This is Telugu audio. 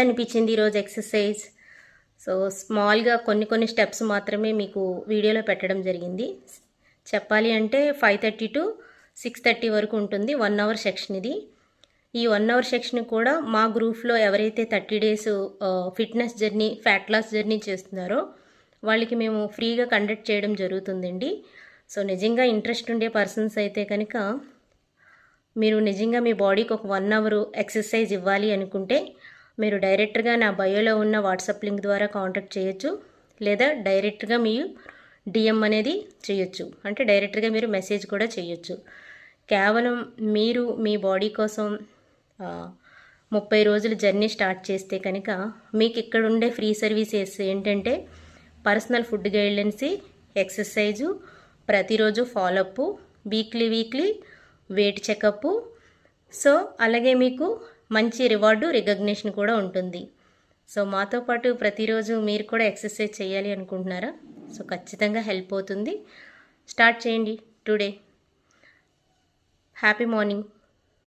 అనిపించింది ఈరోజు ఎక్సర్సైజ్. సో స్మాల్గా కొన్ని స్టెప్స్ మాత్రమే మీకు వీడియోలో పెట్టడం జరిగింది. చెప్పాలి అంటే 5:30 to 6:30 వరకు ఉంటుంది. 1 అవర్ సెక్షన్ ఇది. ఈ 1 అవర్ సెక్షన్ కూడా మా గ్రూప్లో ఎవరైతే 30 days fitness journey, fat loss journey చేస్తున్నారో వాళ్ళకి మేము ఫ్రీగా కండక్ట్ చేయడం జరుగుతుందండి. సో నిజంగా ఇంట్రెస్ట్ ఉండే పర్సన్స్ అయితే కనుక మీరు నిజంగా మీ బాడీకి ఒక 1 అవర్ ఎక్సర్సైజ్ ఇవ్వాలి అనుకుంటే మీరు డైరెక్ట్గా నా బయోలో ఉన్న వాట్సాప్ లింక్ ద్వారా కాంటాక్ట్ చేయొచ్చు, లేదా డైరెక్ట్గా మీరు డిఎం అనేది చేయొచ్చు. అంటే డైరెక్ట్గా మీరు మెసేజ్ కూడా చేయొచ్చు. కేవలం మీరు మీ బాడీ కోసం 30 రోజులు జర్నీ స్టార్ట్ చేస్తే కనుక మీకు ఇక్కడ ఉండే ఫ్రీ సర్వీసెస్ ఏంటంటే పర్సనల్ ఫుడ్ గైడ్లైన్స్, ఎక్సర్సైజు, ప్రతిరోజు follow up, weekly weight checkup. So అలాగే మీకు మంచి రివార్డు, రికగ్నిషన్ కూడా ఉంటుంది. సో మాతో పాటు ప్రతిరోజు మీరు కూడా ఎక్సర్సైజ్ చేయాలి అనుకుంటున్నారా? సో ఖచ్చితంగా హెల్ప్ అవుతుంది. స్టార్ట్ చేయండి టుడే. Happy morning.